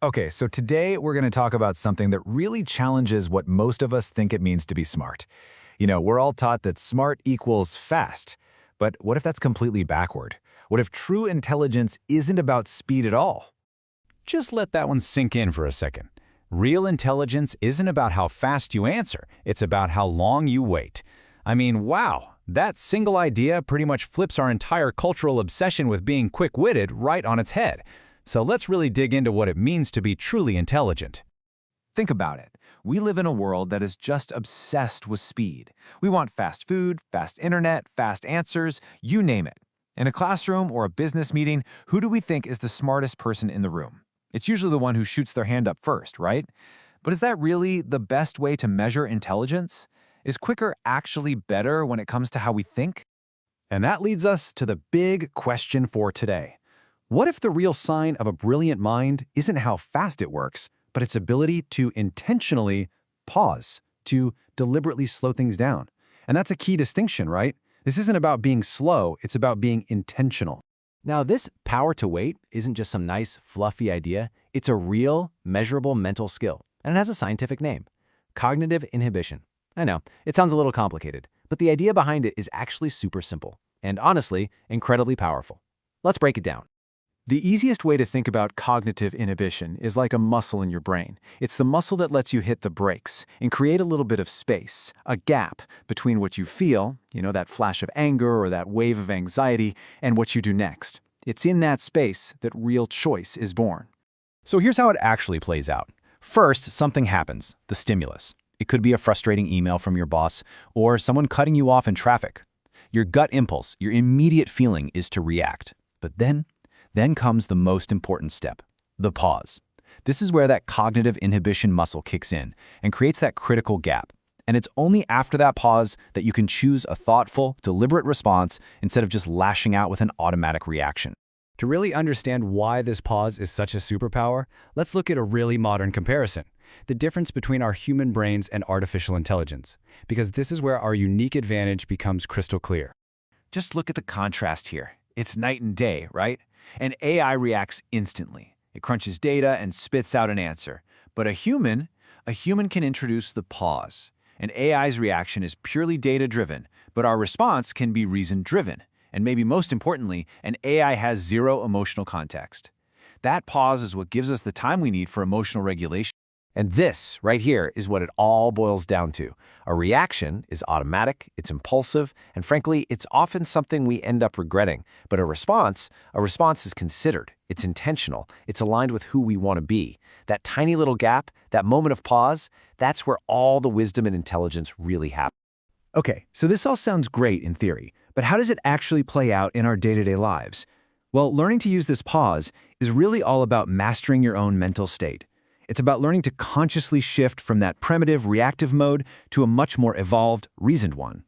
Okay, so today we're going to talk about something that really challenges what most of us think it means to be smart. We're all taught that smart equals fast. But what if that's completely backward? What if true intelligence isn't about speed at all? Just let that one sink in for a second. Real intelligence isn't about how fast you answer, it's about how long you wait. I mean, wow, that single idea pretty much flips our entire cultural obsession with being quick-witted right on its head. So let's really dig into what it means to be truly intelligent. Think about it. We live in a world that is just obsessed with speed. We want fast food, fast internet, fast answers, you name it. In a classroom or a business meeting, who do we think is the smartest person in the room? It's usually the one who shoots their hand up first, right? But is that really the best way to measure intelligence? Is quicker actually better when it comes to how we think? And that leads us to the big question for today. What if the real sign of a brilliant mind isn't how fast it works, but its ability to intentionally pause, to deliberately slow things down? And that's a key distinction, right? This isn't about being slow, it's about being intentional. Now, this power to wait isn't just some nice, fluffy idea. It's a real, measurable mental skill, and it has a scientific name: cognitive inhibition. I know, it sounds a little complicated, but the idea behind it is actually super simple, and honestly, incredibly powerful. Let's break it down. The easiest way to think about cognitive inhibition is like a muscle in your brain. It's the muscle that lets you hit the brakes and create a little bit of space, a gap between what you feel, that flash of anger or that wave of anxiety, and what you do next. It's in that space that real choice is born. So here's how it actually plays out. First, something happens, the stimulus. It could be a frustrating email from your boss or someone cutting you off in traffic. Your gut impulse, your immediate feeling is to react. But then comes the most important step, the pause. This is where that cognitive inhibition muscle kicks in and creates that critical gap. And it's only after that pause that you can choose a thoughtful, deliberate response instead of just lashing out with an automatic reaction. To really understand why this pause is such a superpower, let's look at a really modern comparison: the difference between our human brains and artificial intelligence, because this is where our unique advantage becomes crystal clear. Just look at the contrast here. It's night and day, right? An AI reacts instantly. It crunches data and spits out an answer. But a human can introduce the pause. An AI's reaction is purely data-driven, but our response can be reason-driven. And maybe most importantly, an AI has zero emotional context. That pause is what gives us the time we need for emotional regulation. And this, right here, is what it all boils down to. A reaction is automatic, it's impulsive, and frankly, it's often something we end up regretting. But a response is considered, it's intentional, it's aligned with who we want to be. That tiny little gap, that moment of pause, that's where all the wisdom and intelligence really happen. Okay, so this all sounds great in theory, but how does it actually play out in our day-to-day lives? Well, learning to use this pause is really all about mastering your own mental state. It's about learning to consciously shift from that primitive, reactive mode to a much more evolved, reasoned one.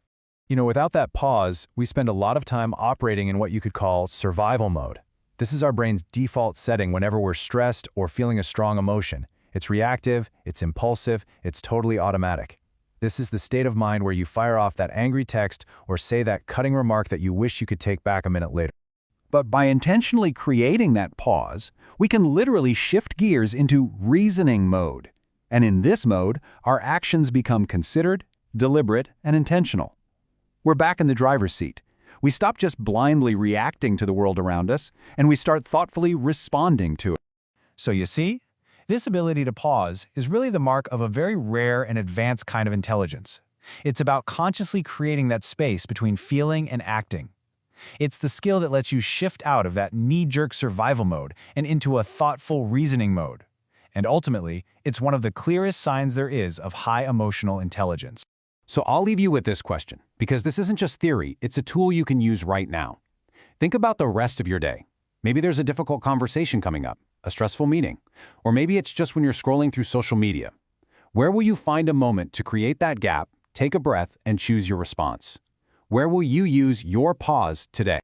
Without that pause, we spend a lot of time operating in what you could call survival mode. This is our brain's default setting whenever we're stressed or feeling a strong emotion. It's reactive, it's impulsive, it's totally automatic. This is the state of mind where you fire off that angry text or say that cutting remark that you wish you could take back a minute later. But by intentionally creating that pause, we can literally shift gears into reasoning mode. And in this mode, our actions become considered, deliberate, and intentional. We're back in the driver's seat. We stop just blindly reacting to the world around us, and we start thoughtfully responding to it. So you see, this ability to pause is really the mark of a very rare and advanced kind of intelligence. It's about consciously creating that space between feeling and acting. It's the skill that lets you shift out of that knee-jerk survival mode and into a thoughtful reasoning mode. And ultimately, it's one of the clearest signs there is of high emotional intelligence. So I'll leave you with this question, because this isn't just theory, it's a tool you can use right now. Think about the rest of your day. Maybe there's a difficult conversation coming up, a stressful meeting, or maybe it's just when you're scrolling through social media. Where will you find a moment to create that gap, take a breath, and choose your response? Where will you use your pause today?